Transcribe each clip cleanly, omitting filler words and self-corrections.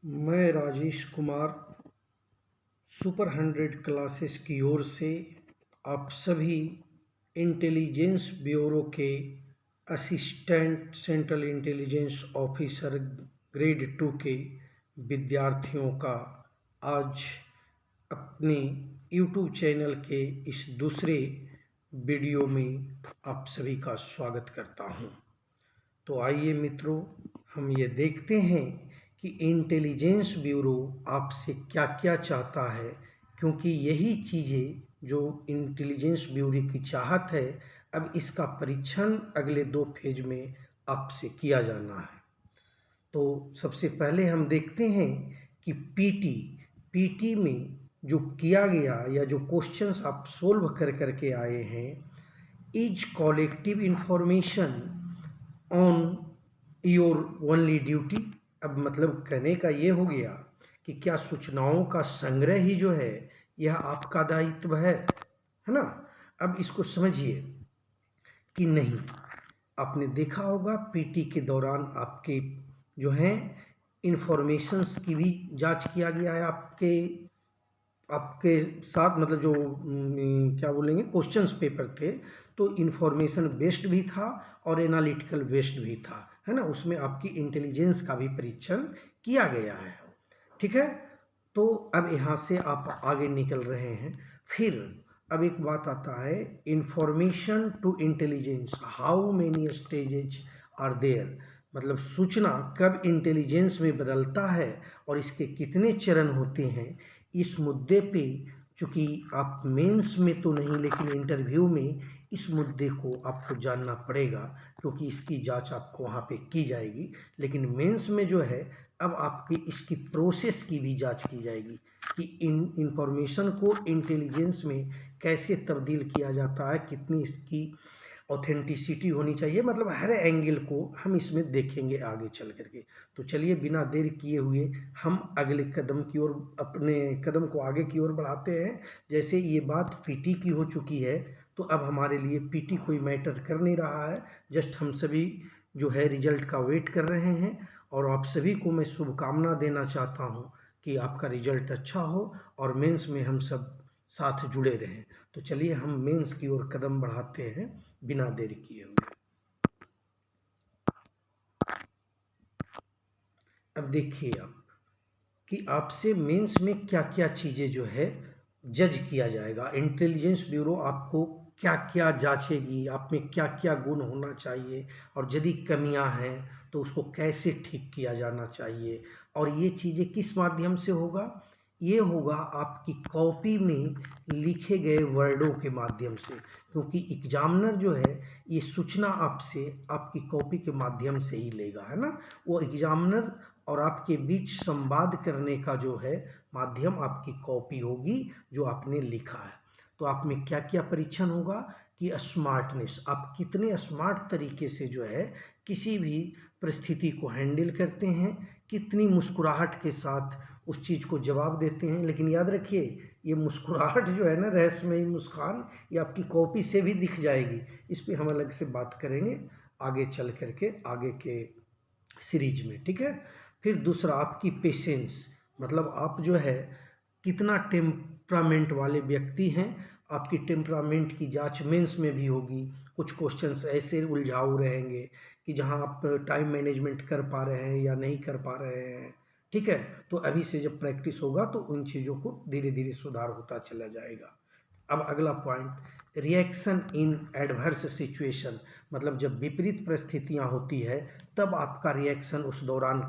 मैं Rajesh Kumar super 100 classes की ओर से आप सभी इंटेलिजेंस ब्यूरो के assistant central intelligence officer grade 2 के विद्यार्थियों का आज अपने यूट्यूब चैनल के इस दूसरे वीडियो में आप सभी का स्वागत करता हूं। तो आइए मित्रों, हम ये देखते हैं कि इंटेलिजेंस ब्यूरो आपसे क्या क्या चाहता है, क्योंकि यही चीज़ें जो इंटेलिजेंस ब्यूरो की चाहत है, अब इसका परीक्षण अगले 2 फेज में आपसे किया जाना है। तो सबसे पहले हम देखते हैं कि पीटी में जो किया गया या जो क्वेश्चंस आप सोल्व कर के आए हैं, is collective information on your only duty. अब मतलब कहने का ये हो गया कि क्या सूचनाओं का संग्रह ही जो है यह आपका दायित्व है ना। अब इसको समझिए कि नहीं, आपने देखा होगा पीटी के दौरान आपके जो हैं इंफॉर्मेशंस की भी जांच किया गया है आपके साथ, मतलब जो क्या बोलेंगे क्वेश्चंस पेपर थे, तो इन्फॉर्मेशन बेस्ड भी था और एनालिटिकल बेस्ड भी था, है ना। उसमें आपकी इंटेलिजेंस का भी परीक्षण किया गया है, ठीक है। तो अब यहाँ से आप आगे निकल रहे हैं। फिर अब एक बात आता है, information to intelligence, how many stages are there, मतलब सूचना कब इंटेलिजेंस में बदलता है और इसके कितने चरण होते हैं। इस मुद्दे पे चूँकि आप मेंस में तो नहीं लेकिन इंटरव्यू में इस मुद्दे को आपको जानना पड़ेगा, क्योंकि इसकी जांच आपको वहाँ पे की जाएगी। लेकिन मेंस में जो है, अब आपकी इसकी प्रोसेस की भी जांच की जाएगी कि इंफॉर्मेशन को इंटेलिजेंस में कैसे तब्दील किया जाता है, कितनी इसकी ऑथेंटिसिटी होनी चाहिए, मतलब हर एंगल को हम इसमें देखेंगे आगे चल करके। तो चलिए बिना देर किए हुए हम अगले कदम की ओर, अपने कदम को आगे की ओर बढ़ाते हैं। जैसे ये बात पीटी की हो चुकी है, तो अब हमारे लिए पीटी कोई मैटर कर नहीं रहा है, जस्ट हम सभी जो है रिजल्ट का वेट कर रहे हैं। और आप सभी को मैं शुभकामना देना चाहता हूँ कि आपका रिजल्ट अच्छा हो और मेंस में हम सब साथ जुड़े रहें। तो चलिए हम मेंस की ओर कदम बढ़ाते हैं बिना देरी किए हुए। अब देखिए आप कि आपसे मेंस में क्या क्या चीज़ें जो है जज किया जाएगा। इंटेलिजेंस ब्यूरो आपको क्या क्या जांचेगी, आप में क्या क्या गुण होना चाहिए, और यदि कमियां हैं तो उसको कैसे ठीक किया जाना चाहिए। और ये चीज़ें किस माध्यम से होगा, ये होगा आपकी कॉपी में लिखे गए वर्डों के माध्यम से, क्योंकि एग्जामिनर जो है ये सूचना आपसे आपकी कॉपी के माध्यम से ही लेगा, है ना। वो एग्जामिनर और आपके बीच संवाद करने का जो है माध्यम आपकी कॉपी होगी जो आपने लिखा है। तो आप में क्या क्या परीक्षण होगा कि स्मार्टनेस, आप कितने स्मार्ट तरीके से जो है किसी भी परिस्थिति को हैंडल करते हैं, कितनी मुस्कुराहट के साथ उस चीज़ को जवाब देते हैं। लेकिन याद रखिए, ये मुस्कुराहट जो है ना, रहस्यमयी मुस्कान, ये आपकी कॉपी से भी दिख जाएगी। इस पे हम अलग से बात करेंगे आगे चल करके, आगे के सीरीज में, ठीक है। फिर दूसरा आपकी पेशेंस, मतलब आप जो है कितना टेम्परामेंट वाले व्यक्ति हैं। आपकी टेम्परामेंट की जांच मेंस में भी होगी। कुछ क्वेश्चंस ऐसे उलझाऊ रहेंगे कि जहां आप टाइम मैनेजमेंट कर पा रहे हैं या नहीं कर पा रहे हैं, ठीक है। तो अभी से जब प्रैक्टिस होगा तो उन चीज़ों को धीरे धीरे सुधार होता चला जाएगा। अब अगला point, reaction in adverse situation, मतलब जब विपरीत परिस्थितियां होती है तब आपका रिएक्शन उस दौरान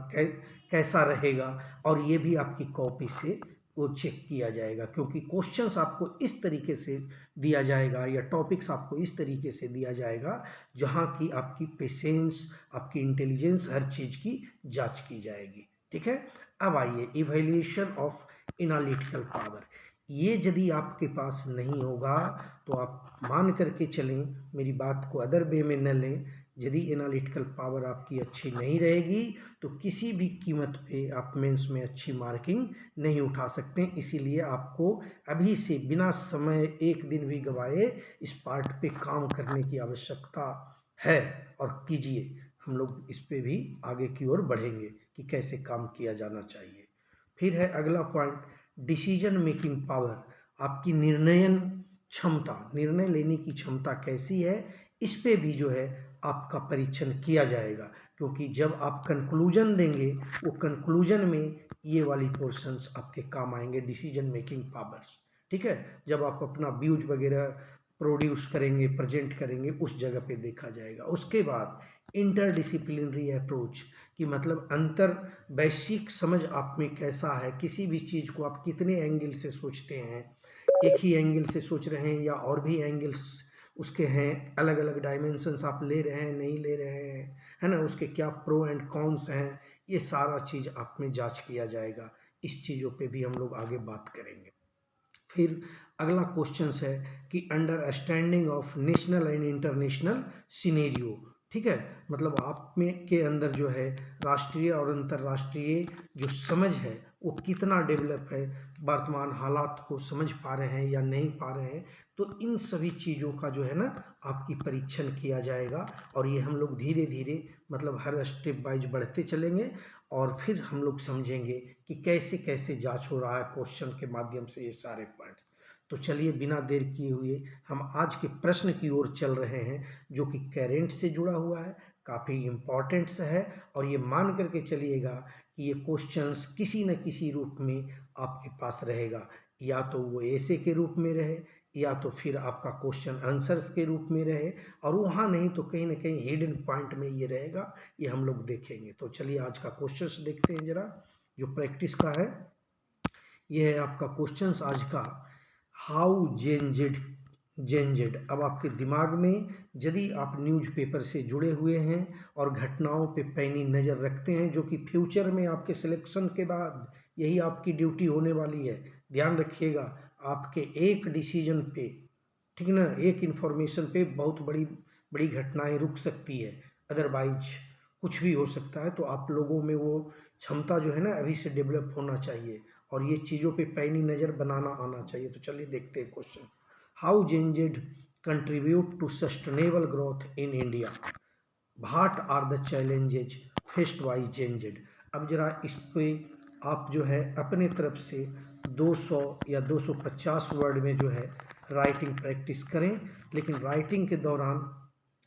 कैसा रहेगा, और ये भी आपकी कॉपी से वो चेक किया जाएगा, क्योंकि क्वेश्चंस आपको इस तरीके से दिया जाएगा या टॉपिक्स आपको इस तरीके से दिया जाएगा जहां की आपकी पेशेंस, आपकी इंटेलिजेंस, हर चीज़ की जांच की जाएगी, ठीक है। अब आइए इवैल्यूएशन ऑफ एनालिटिकल पावर। ये यदि आपके पास नहीं होगा तो आप मान करके चलें, मेरी बात को अदर वे में न लें। यदि एनालिटिकल पावर आपकी अच्छी नहीं रहेगी तो किसी भी कीमत पे आप मेंस में अच्छी मार्किंग नहीं उठा सकते। इसीलिए आपको अभी से बिना समय एक दिन भी गवाए इस पार्ट पे काम करने की आवश्यकता है, और कीजिए। हम लोग इस पे भी आगे की ओर बढ़ेंगे कि कैसे काम किया जाना चाहिए। फिर है अगला पॉइंट, डिसीजन मेकिंग पावर, आपकी निर्णयन क्षमता, निर्णय लेने की क्षमता कैसी है, इस पे भी जो है आपका परीक्षण किया जाएगा। क्योंकि जब आप कंक्लूजन देंगे, वो कंक्लूजन में ये वाली पोर्शंस आपके काम आएंगे, डिसीजन मेकिंग पावर्स। ठीक है, जब आप अपना व्यूज वगैरह प्रोड्यूस करेंगे, प्रेजेंट करेंगे, उस जगह पे देखा जाएगा। उसके बाद इंटरडिसिप्लिनरी अप्रोच, कि मतलब अंतर वैश्विक समझ आप में कैसा है, किसी भी चीज़ को आप कितने एंगल से सोचते हैं, एक ही एंगल से सोच रहे हैं या और भी एंगल्स उसके हैं, अलग अलग डायमेंशंस आप ले रहे हैं, नहीं ले रहे हैं, है ना, उसके क्या प्रो एंड कॉन्स हैं, ये सारा चीज़ आप में जांच किया जाएगा। इस चीज़ों पे भी हम लोग आगे बात करेंगे। फिर अगला क्वेश्चन है कि understanding of national and international scenario. ठीक है, मतलब आप में के अंदर जो है राष्ट्रीय और अंतर्राष्ट्रीय जो समझ है वो कितना डेवलप है, वर्तमान हालात को समझ पा रहे हैं या नहीं पा रहे हैं। तो इन सभी चीज़ों का जो है ना आपकी परीक्षण किया जाएगा, और ये हम लोग धीरे धीरे मतलब हर स्टेप वाइज बढ़ते चलेंगे, और फिर हम लोग समझेंगे कि कैसे कैसे जांच हो रहा है क्वेश्चन के माध्यम से ये सारे पॉइंट्स। तो चलिए बिना देर किए हुए हम आज के प्रश्न की ओर चल रहे हैं, जो कि करेंट से जुड़ा हुआ है, काफ़ी इम्पोर्टेंट्स है, और ये मान करके चलिएगा कि ये क्वेश्चंस किसी न किसी रूप में आपके पास रहेगा, या तो वो ऐसे के रूप में रहे, या तो फिर आपका क्वेश्चन आंसर्स के रूप में रहे, और वहाँ नहीं तो कहीं ना कहीं हिडन पॉइंट में ये रहेगा, ये हम लोग देखेंगे। तो चलिए आज का क्वेश्चंस देखते हैं जरा, जो प्रैक्टिस का है। ये है आपका क्वेश्चंस आज का, हाउ जेनजेड। अब आपके दिमाग में यदि आप न्यूज़पेपर से जुड़े हुए हैं और घटनाओं पे पैनी नज़र रखते हैं, जो कि फ्यूचर में आपके सिलेक्शन के बाद यही आपकी ड्यूटी होने वाली है, ध्यान रखिएगा, आपके एक डिसीजन पे, ठीक ना, एक इन्फॉर्मेशन पे बहुत बड़ी बड़ी घटनाएं रुक सकती है, अदरवाइज कुछ भी हो सकता है। तो आप लोगों में वो क्षमता जो है ना अभी से डेवलप होना चाहिए, और ये चीज़ों पे पैनी नज़र बनाना आना चाहिए। तो चलिए देखते हैं question, how Gen Z contribute to sustainable growth in India, what are the challenges faced by Gen Z. अब जरा इस पे आप जो है अपने तरफ से 200 या 250 वर्ड में जो है राइटिंग प्रैक्टिस करें, लेकिन राइटिंग के दौरान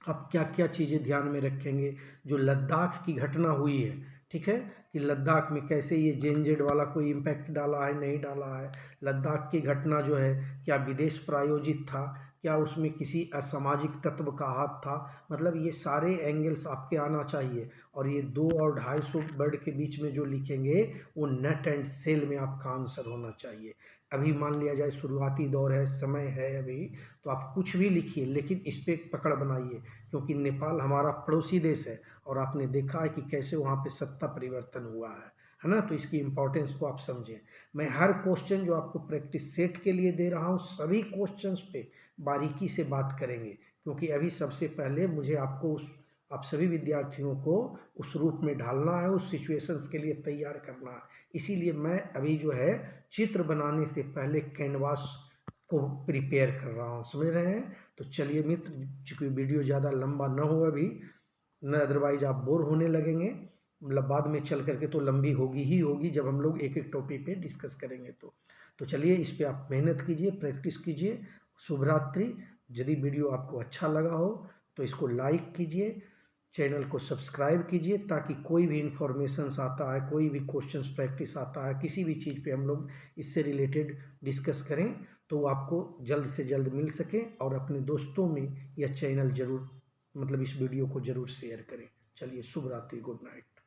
आप क्या क्या चीज़ें ध्यान में रखेंगे, जो लद्दाख की घटना हुई है, ठीक है, कि लद्दाख में कैसे ये जेनजेड वाला कोई इम्पैक्ट डाला है, नहीं डाला है, लद्दाख की घटना जो है क्या विदेश प्रायोजित था, क्या उसमें किसी असामाजिक तत्व का हाथ था, मतलब ये सारे एंगल्स आपके आना चाहिए। और ये 2 और 250 वर्ड के बीच में जो लिखेंगे वो नट एंड सेल में आपका आंसर होना चाहिए। अभी मान लिया जाए शुरुआती दौर है, समय है अभी, तो आप कुछ भी लिखिए, लेकिन इस पे एक पकड़ बनाइए, क्योंकि नेपाल हमारा पड़ोसी देश है, और आपने देखा है कि कैसे वहाँ पे सत्ता परिवर्तन हुआ है ना, तो इसकी इम्पोर्टेंस को आप समझें। मैं हर क्वेश्चन जो आपको प्रैक्टिस सेट के लिए दे रहा हूँ, सभी क्वेश्चंस पे बारीकी से बात करेंगे, क्योंकि अभी सबसे पहले मुझे आपको आप सभी विद्यार्थियों को उस रूप में ढालना है, उस सिचुएशंस के लिए तैयार करना है। इसीलिए मैं अभी जो है चित्र बनाने से पहले कैनवास को प्रिपेयर कर रहा हूँ, समझ रहे हैं। तो चलिए मित्र, चूँकि वीडियो ज़्यादा लंबा न हो अभी, न अदरवाइज आप बोर होने लगेंगे, मतलब बाद में चल करके तो लंबी होगी ही होगी जब हम लोग एक एक टॉपिक पे डिस्कस करेंगे। तो चलिए इस पे आप मेहनत कीजिए, प्रैक्टिस कीजिए। शुभ रात्रि। यदि वीडियो आपको अच्छा लगा हो तो इसको लाइक कीजिए, चैनल को सब्सक्राइब कीजिए, ताकि कोई भी इंफॉर्मेशंस आता है, कोई भी क्वेश्चंस प्रैक्टिस आता है, किसी भी चीज़ पे हम लोग इससे रिलेटेड डिस्कस करें, तो वो आपको जल्द से जल्द मिल सके। और अपने दोस्तों में यह चैनल ज़रूर, मतलब इस वीडियो को ज़रूर शेयर करें। चलिए शुभ रात्रि, गुड नाइट।